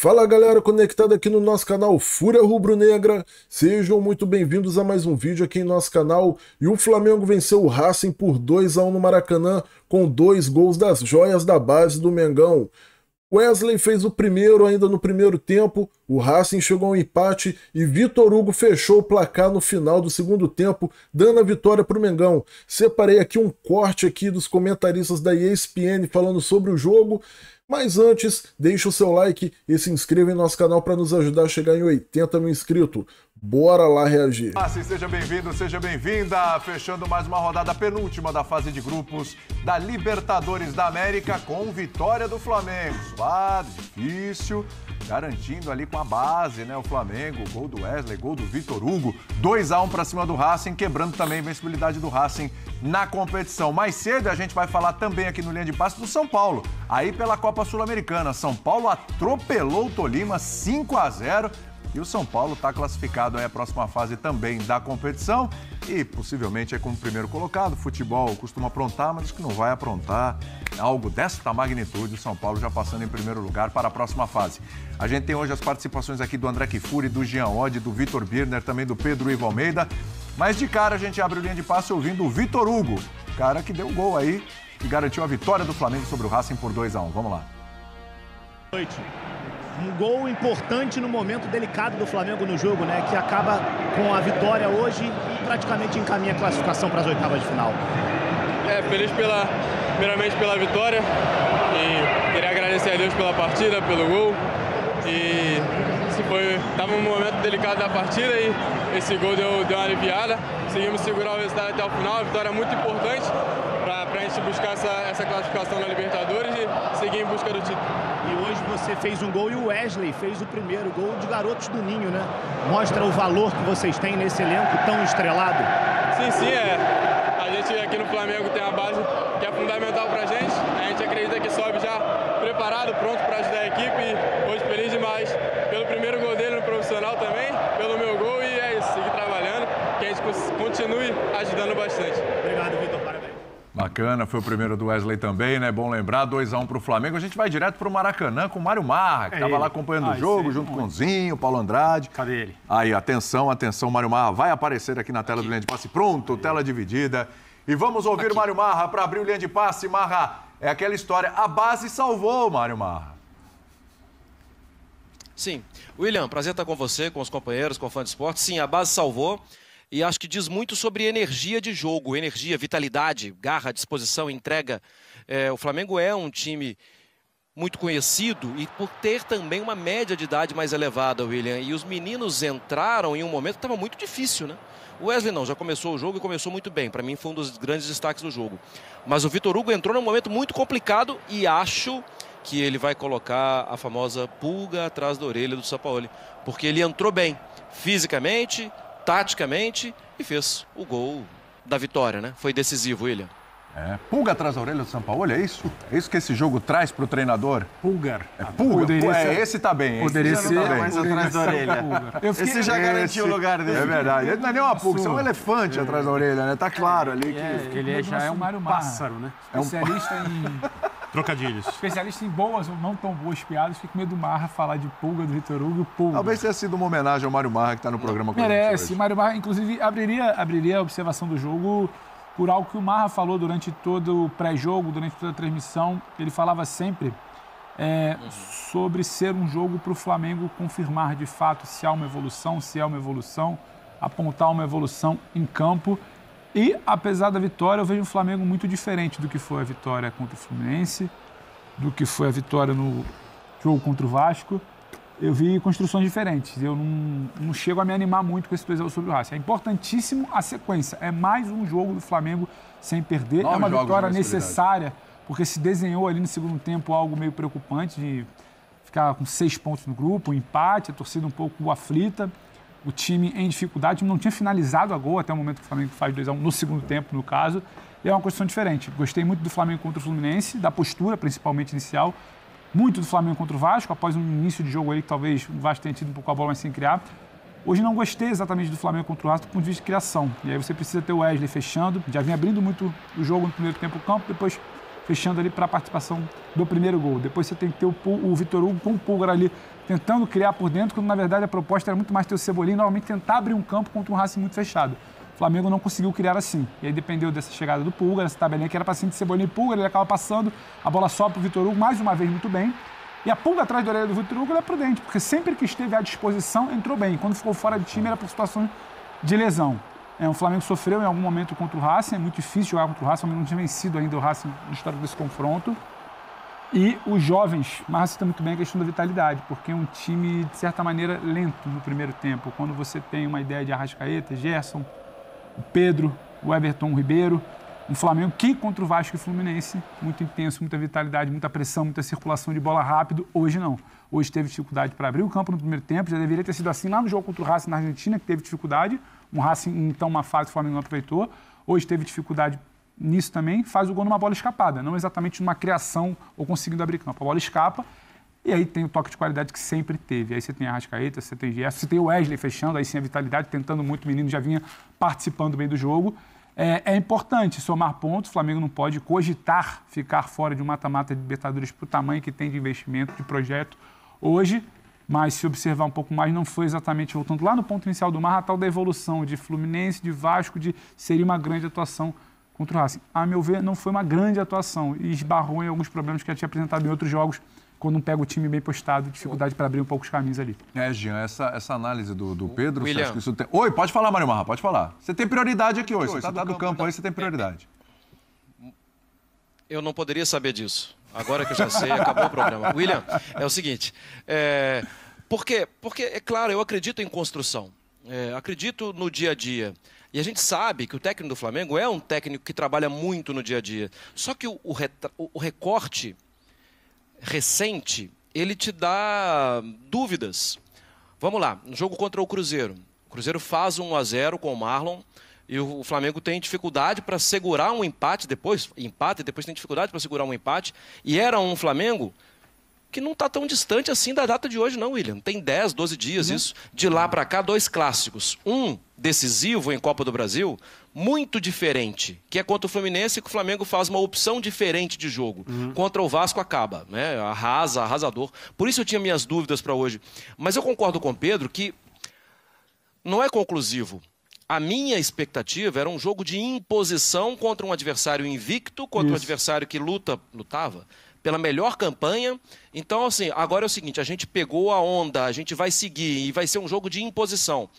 Fala galera conectada aqui no nosso canal Fúria Rubro-Negra, sejam muito bem-vindos a mais um vídeo aqui em nosso canal. E o Flamengo venceu o Racing por 2-1 no Maracanã com 2 gols das joias da base do Mengão. Wesley fez o primeiro ainda no primeiro tempo, o Racing chegou ao empate e Vitor Hugo fechou o placar no final do segundo tempo, dando a vitória para o Mengão. Separei aqui um corte aqui dos comentaristas da ESPN falando sobre o jogo, mas antes, deixa o seu like e se inscreva em nosso canal para nos ajudar a chegar em 80 mil inscritos. Bora lá reagir. Seja bem-vindo, seja bem-vinda. Fechando mais uma rodada penúltima da fase de grupos da Libertadores da América com vitória do Flamengo. Suado, difícil, garantindo ali com a base, né? O Flamengo, gol do Wesley, gol do Vitor Hugo, 2-1 para cima do Racing, quebrando também a invencibilidade do Racing na competição. Mais cedo a gente vai falar também aqui no Linha de Passe do São Paulo, aí pela Copa Sul-Americana. São Paulo atropelou o Tolima 5-0. E o São Paulo está classificado aí à próxima fase também da competição e possivelmente é como primeiro colocado. O futebol costuma aprontar, mas acho que não vai aprontar algo desta magnitude. O São Paulo já passando em primeiro lugar para a próxima fase. A gente tem hoje as participações aqui do André Kifuri, do Jean Oddi, do Vitor Birner, também do Pedro Ivo Almeida. Mas de cara a gente abre o Linha de Passe ouvindo o Vitor Hugo, cara que deu um gol aí e garantiu a vitória do Flamengo sobre o Racing por 2-1. Vamos lá. Boa noite. Um gol importante no momento delicado do Flamengo no jogo, né? Que acaba com a vitória hoje e praticamente encaminha a classificação para as oitavas de final. Feliz primeiramente pela vitória e queria agradecer a Deus pela partida, pelo gol. E estava um momento delicado da partida e esse gol deu uma aliviada. Conseguimos segurar o resultado até o final, a vitória é muito importante para a gente buscar essa classificação na Libertadores e seguir em busca do título. E hoje você fez um gol e o Wesley fez o primeiro gol de garotos do Ninho, né? Mostra o valor que vocês têm nesse elenco tão estrelado. Sim, A gente aqui no Flamengo tem a base que é fundamental pra gente. A gente acredita que sobe já preparado, pronto para ajudar a equipe. E hoje feliz demais pelo primeiro gol dele no profissional também, pelo meu gol e é isso, seguir trabalhando, que a gente continue ajudando bastante. Obrigado, Vitor, parabéns. Bacana, foi o primeiro do Wesley também, né? Bom lembrar, 2-1 para o Flamengo. A gente vai direto para o Maracanã com o Mário Marra, que estava lá acompanhando o jogo, junto com o Zinho, Paulo Andrade. Cadê ele? Aí, atenção, Mário Marra vai aparecer aqui na tela do Linha de Passe. Pronto, tela dividida. E vamos ouvir o Mário Marra para abrir o Linha de Passe. Marra, é aquela história, a base salvou o Mário Marra. Sim. William, prazer estar com você, com os companheiros, com o Fã de Esporte. Sim, a base salvou. E acho que diz muito sobre energia de jogo, energia, vitalidade, garra, disposição, entrega. O Flamengo é um time muito conhecido e por ter também uma média de idade mais elevada, William. E os meninos entraram em um momento que estava muito difícil, né? O Wesley não, já começou o jogo e começou muito bem. Para mim foi um dos grandes destaques do jogo. Mas o Vitor Hugo entrou num momento muito complicado e acho que ele vai colocar a famosa pulga atrás da orelha do Sampaoli. Porque ele entrou bem, fisicamente, taticamente, e fez o gol da vitória, né? Foi decisivo, William. Pulga atrás da orelha do Sampaoli, é isso? É isso que esse jogo traz pro treinador? Pulgar. Pulga. Esse tá bem. Poderia ser mais atrás da orelha. Esse já garantiu o lugar dele. É verdade. Ele não é nem uma pulga, isso é um elefante atrás da orelha, né? Tá claro ali que... Ele já é um Mário pássaro, né? Especialista em... Trocadilhos. Especialista em boas ou não tão boas piadas. Fico com medo do Marra falar de pulga do Vitor Hugo e pulga. Talvez tenha sido uma homenagem ao Mário Marra que está no programa com a gente Merece. hoje. Mário Marra, inclusive, abriria a observação do jogo por algo que o Marra falou durante todo o pré-jogo, durante toda a transmissão. Ele falava sempre sobre ser um jogo para o Flamengo confirmar de fato se há uma evolução, apontar uma evolução em campo. E, apesar da vitória, eu vejo um Flamengo muito diferente do que foi a vitória contra o Fluminense, do que foi a vitória no jogo contra o Vasco. Eu vi construções diferentes. Eu não chego a me animar muito com esse 2-0 sobre o Racing. É importantíssimo a sequência. É mais um jogo do Flamengo sem perder. É uma vitória necessária, porque se desenhou ali no segundo tempo algo meio preocupante, de ficar com 6 pontos no grupo, um empate, a torcida um pouco aflita. O time em dificuldade, não tinha finalizado a gol até o momento que o Flamengo faz 2-1 no segundo tempo, no caso. E é uma questão diferente. Gostei muito do Flamengo contra o Fluminense, da postura, principalmente inicial. Muito do Flamengo contra o Vasco, após um início de jogo aí que talvez o Vasco tenha tido um pouco a bola, mas sem criar. Hoje não gostei exatamente do Flamengo contra o Vasco do ponto de vista de criação. E aí você precisa ter o Wesley fechando. Já vinha abrindo muito o jogo no primeiro tempo do campo, depois fechando ali para a participação do primeiro gol. Depois você tem que ter o Vitor Hugo com o Pulgar ali tentando criar por dentro, quando na verdade a proposta era muito mais ter o Cebolinha e novamente tentar abrir um campo contra um Racing muito fechado. O Flamengo não conseguiu criar assim. E aí dependeu dessa chegada do Pulgar, essa tabelinha que era para cima de Cebolinha e Pulgar, ele acaba passando, a bola sobe para o Vitor Hugo, mais uma vez muito bem. E a pulga atrás da orelha do Vitor Hugo é prudente, porque sempre que esteve à disposição, entrou bem. Quando ficou fora de time, era por situação de lesão. O Flamengo sofreu em algum momento contra o Racing, é muito difícil jogar contra o Racing, o Flamengo não tinha vencido ainda o Racing no histórico desse confronto. E os jovens, mas cita muito bem a questão da vitalidade, porque é um time, de certa maneira, lento no primeiro tempo. Quando você tem uma ideia de Arrascaeta, Gerson, o Pedro, o Everton Ribeiro, um Flamengo que contra o Vasco e o Fluminense, muito intenso, muita vitalidade, muita pressão, muita circulação de bola rápido. Hoje não. Hoje teve dificuldade para abrir o campo no primeiro tempo, já deveria ter sido assim lá no jogo contra o Racing na Argentina, que teve dificuldade. Um Racing, então, uma fase que o Flamengo não aproveitou. Hoje teve dificuldade nisso também, faz o gol numa bola escapada, não exatamente numa criação ou conseguindo abrir campo. A bola escapa e aí tem o toque de qualidade que sempre teve. Aí você tem a Arrascaeta, você tem Gerson, você tem o Wesley fechando, aí sim a vitalidade, tentando muito, o menino já vinha participando bem do jogo. É importante somar pontos, o Flamengo não pode cogitar ficar fora de um mata-mata de Libertadores para o tamanho que tem de investimento, de projeto hoje, mas se observar um pouco mais, não foi exatamente, voltando lá no ponto inicial do Marra, a tal da evolução de Fluminense, de Vasco, de seria uma grande atuação contra o Racing. A meu ver, não foi uma grande atuação e esbarrou em alguns problemas que já tinha apresentado em outros jogos, quando não pega o time bem postado, dificuldade para abrir um pouco os caminhos ali. Jean, essa análise do Pedro, William. você acha que isso tem... Oi, pode falar, Mário Marra, pode falar. Você tem prioridade aqui hoje, você está do campo aí, você tem prioridade. Eu não poderia saber disso. Agora que eu já sei, acabou o programa. William, é o seguinte, porque é claro, eu acredito em construção, acredito no dia a dia. E a gente sabe que o técnico do Flamengo é um técnico que trabalha muito no dia a dia. Só que o recorte recente, ele te dá dúvidas. Vamos lá, no jogo contra o Cruzeiro. O Cruzeiro faz 1-0 com o Marlon e o Flamengo tem dificuldade para segurar um empate, depois tem dificuldade para segurar um empate. E era um Flamengo que não está tão distante assim da data de hoje, não, William. Tem 10, 12 dias isso. De lá para cá, 2 clássicos. Um decisivo em Copa do Brasil, muito diferente, que é contra o Fluminense, que o Flamengo faz uma opção diferente de jogo. Contra o Vasco acaba, né? Arrasador. Por isso eu tinha minhas dúvidas para hoje. Mas eu concordo com o Pedro que não é conclusivo. A minha expectativa era um jogo de imposição contra um adversário invicto, contra um adversário que lutava pela melhor campanha. Então, assim, agora é o seguinte, a gente pegou a onda, a gente vai seguir e vai ser um jogo de imposição.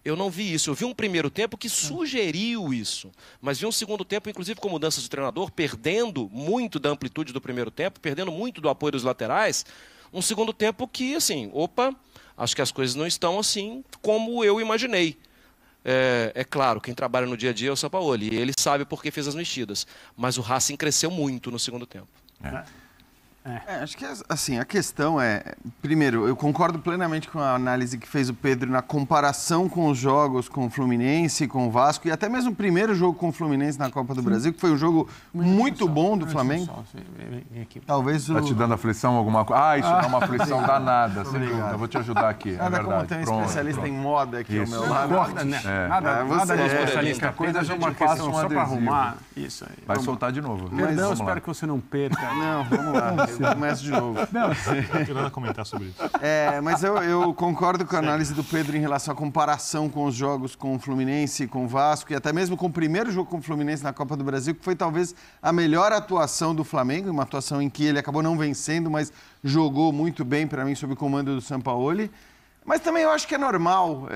Eu não vi isso. Eu vi um primeiro tempo que sugeriu isso, mas vi um segundo tempo, inclusive com mudanças de treinador, perdendo muito da amplitude do primeiro tempo, perdendo muito do apoio dos laterais. Um segundo tempo que, assim, acho que as coisas não estão assim como eu imaginei. É claro, quem trabalha no dia a dia é o Sampaoli, e ele sabe por que fez as mexidas. Mas o Racing cresceu muito no segundo tempo. Acho que assim, a questão primeiro, eu concordo plenamente com a análise que fez o Pedro na comparação com os jogos com o Fluminense, com o Vasco e até mesmo o primeiro jogo com o Fluminense na Copa do Brasil, que foi um jogo muito bom do Flamengo. Talvez Tá te dando aflição alguma coisa? Isso dá uma aflição danada, sem dúvida. Eu vou te ajudar aqui, Nada é verdade. como ter um especialista em moda aqui ao meu lado. Nada de especialista. A coisa a gente uma passa questão um só para adesivo. arrumar. Isso aí. Vai soltar de novo. Perdão, eu espero que você não perca. Não, vamos lá. Eu começo de novo. Não tenho nada a comentar sobre isso. Mas eu concordo com a análise do Pedro em relação à comparação com os jogos com o Fluminense, com o Vasco e até mesmo com o primeiro jogo com o Fluminense na Copa do Brasil, que foi talvez a melhor atuação do Flamengo, uma atuação em que ele acabou não vencendo, mas jogou muito bem para mim sob o comando do Sampaoli. Mas também eu acho que é normal.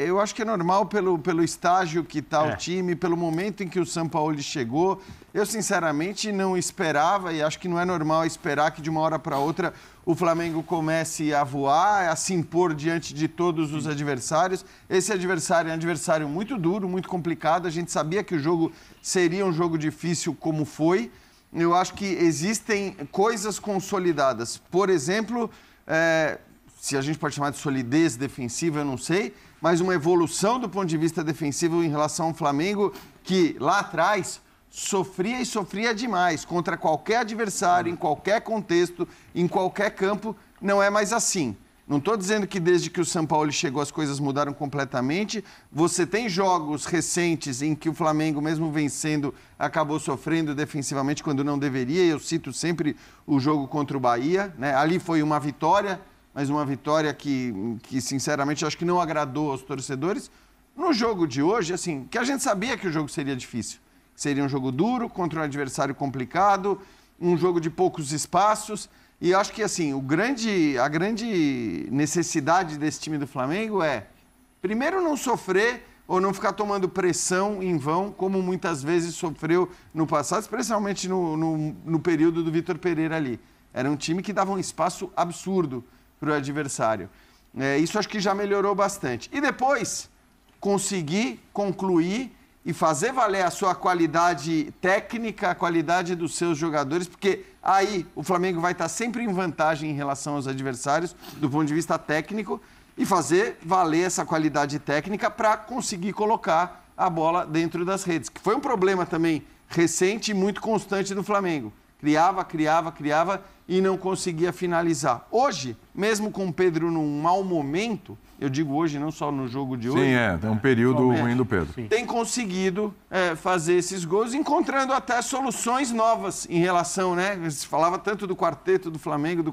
Eu acho que é normal pelo estágio que está o time, pelo momento em que o Sampaoli chegou. Eu, sinceramente, não esperava e acho que não é normal esperar que de uma hora para outra o Flamengo comece a voar, a se impor diante de todos os adversários. Esse adversário é um adversário muito duro, muito complicado. A gente sabia que o jogo seria um jogo difícil como foi. Eu acho que existem coisas consolidadas. Por exemplo, se a gente pode chamar de solidez defensiva, eu não sei, mas uma evolução do ponto de vista defensivo em relação ao Flamengo, que lá atrás sofria e sofria demais contra qualquer adversário, em qualquer contexto, em qualquer campo, não é mais assim. Não estou dizendo que desde que o São Paulo chegou as coisas mudaram completamente. Você tem jogos recentes em que o Flamengo, mesmo vencendo, acabou sofrendo defensivamente quando não deveria. Eu cito sempre o jogo contra o Bahia, né? Ali foi uma vitória, mas uma vitória que sinceramente, eu acho que não agradou aos torcedores. No jogo de hoje, assim, que a gente sabia que o jogo seria difícil. Seria um jogo duro, contra um adversário complicado, um jogo de poucos espaços. E acho que assim, a grande necessidade desse time do Flamengo é, primeiro, não sofrer ou não ficar tomando pressão em vão, como muitas vezes sofreu no passado, especialmente no período do Vitor Pereira ali. Era um time que dava um espaço absurdo para o adversário. Isso acho que já melhorou bastante. E depois, conseguir concluir e fazer valer a sua qualidade técnica, a qualidade dos seus jogadores, porque aí o Flamengo vai estar sempre em vantagem em relação aos adversários, do ponto de vista técnico, e fazer valer essa qualidade técnica para conseguir colocar a bola dentro das redes, que foi um problema também recente e muito constante do Flamengo. Criava e não conseguia finalizar. Hoje, mesmo com o Pedro num mau momento, eu digo hoje, não só no jogo de hoje. Sim, tem um período ruim do Pedro. Tem conseguido fazer esses gols, encontrando até soluções novas em relação, né? Se falava tanto do quarteto do Flamengo,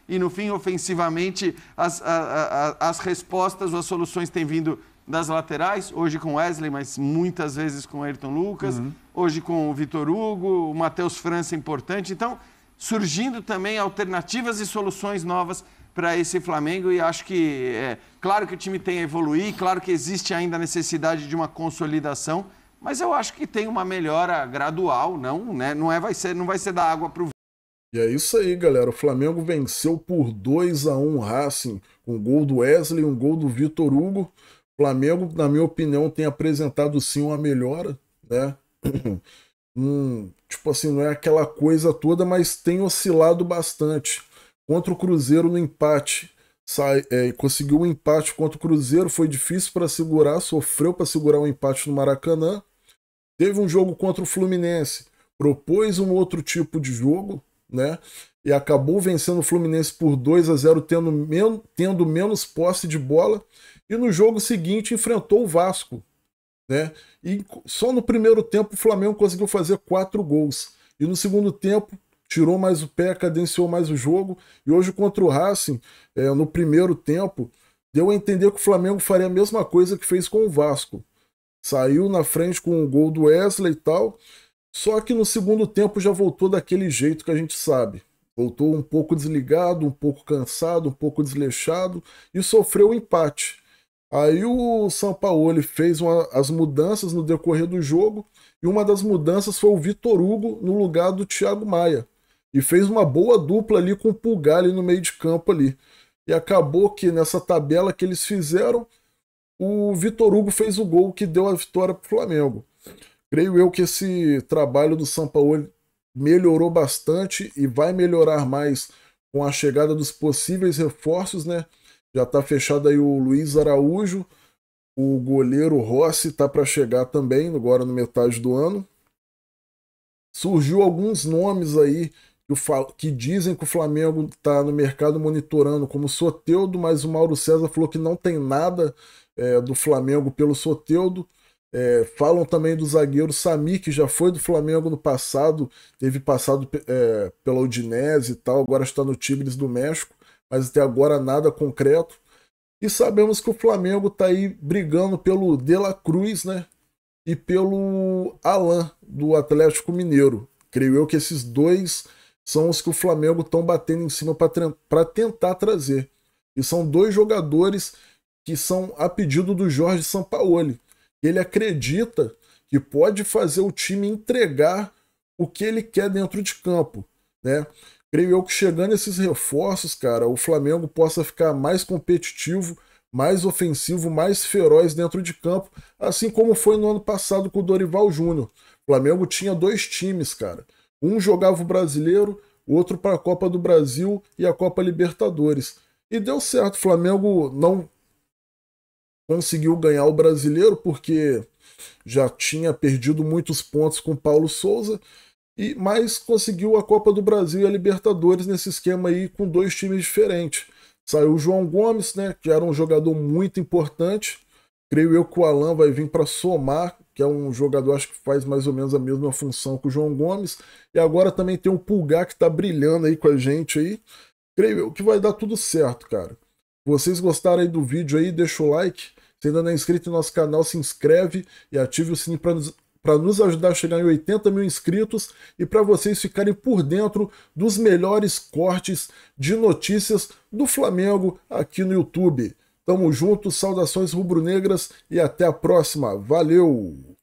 e no fim, ofensivamente, as respostas, as soluções têm vindo das laterais, hoje com Wesley, mas muitas vezes com Ayrton Lucas, hoje com o Vitor Hugo, o Matheus França importante. Então, surgindo também alternativas e soluções novas para esse Flamengo, e acho que, claro que o time tem a evoluir, claro que existe ainda a necessidade de uma consolidação, mas eu acho que tem uma melhora gradual, não vai ser da água para o vinho. E é isso aí, galera. O Flamengo venceu por 2-1 Racing, com um gol do Wesley e um gol do Vitor Hugo. O Flamengo, na minha opinião, tem apresentado sim uma melhora, né? Tipo assim, não é aquela coisa toda, mas tem oscilado bastante. Contra o Cruzeiro no empate, conseguiu um empate contra o Cruzeiro, foi difícil para segurar, sofreu para segurar um empate no Maracanã. Teve um jogo contra o Fluminense, propôs um outro tipo de jogo, né? E acabou vencendo o Fluminense por 2-0, tendo menos posse de bola. E no jogo seguinte enfrentou o Vasco, né? E só no primeiro tempo o Flamengo conseguiu fazer 4 gols. E no segundo tempo tirou mais o pé, cadenciou mais o jogo. E hoje contra o Racing, no primeiro tempo, deu a entender que o Flamengo faria a mesma coisa que fez com o Vasco. Saiu na frente com o gol do Wesley e tal. Só que no segundo tempo já voltou daquele jeito que a gente sabe. Voltou um pouco desligado, um pouco cansado, um pouco desleixado e sofreu o empate. Aí o Sampaoli fez as mudanças no decorrer do jogo e uma das mudanças foi o Vitor Hugo no lugar do Thiago Maia. E fez uma boa dupla ali com o Pulgar ali no meio de campo ali. E acabou que nessa tabela que eles fizeram, o Vitor Hugo fez o gol que deu a vitória para o Flamengo. Creio eu que esse trabalho do Sampaoli melhorou bastante e vai melhorar mais com a chegada dos possíveis reforços, né? Já está fechado aí o Luiz Araújo, o goleiro Rossi está para chegar também, agora no metade do ano. Surgiu alguns nomes aí que dizem que o Flamengo está no mercado monitorando, como o Soteldo, mas o Mauro César falou que não tem nada do Flamengo pelo Soteldo. Falam também do zagueiro Sami, que já foi do Flamengo no passado, teve passado pela Udinese e tal, agora está no Tigres do México, mas até agora nada concreto. E sabemos que o Flamengo está aí brigando pelo De La Cruz, né? E pelo Alan, do Atlético Mineiro. Creio eu que esses dois são os que o Flamengo estão batendo em cima para tentar trazer. E são 2 jogadores que são a pedido do Jorge Sampaoli. Ele acredita que pode fazer o time entregar o que ele quer dentro de campo, né? Creio eu que chegando esses reforços, cara, o Flamengo possa ficar mais competitivo, mais ofensivo, mais feroz dentro de campo, assim como foi no ano passado com o Dorival Júnior. O Flamengo tinha 2 times, cara. Um jogava o Brasileiro, o outro para a Copa do Brasil e a Copa Libertadores. E deu certo, o Flamengo não conseguiu ganhar o Brasileiro porque já tinha perdido muitos pontos com o Paulo Souza, mas conseguiu a Copa do Brasil e a Libertadores nesse esquema aí com 2 times diferentes. Saiu o João Gomes, né, que era um jogador muito importante. Creio eu que o Alan vai vir para somar, que é um jogador, acho que faz mais ou menos a mesma função que o João Gomes. E agora também tem o Pulgar que tá brilhando aí com a gente aí. Creio eu que vai dar tudo certo, cara. Vocês gostaram aí do vídeo aí, deixa o like. Se ainda não é inscrito no nosso canal, se inscreve e ative o sininho para nos ajudar a chegar em 80 mil inscritos e para vocês ficarem por dentro dos melhores cortes de notícias do Flamengo aqui no YouTube. Tamo junto, saudações rubro-negras e até a próxima. Valeu!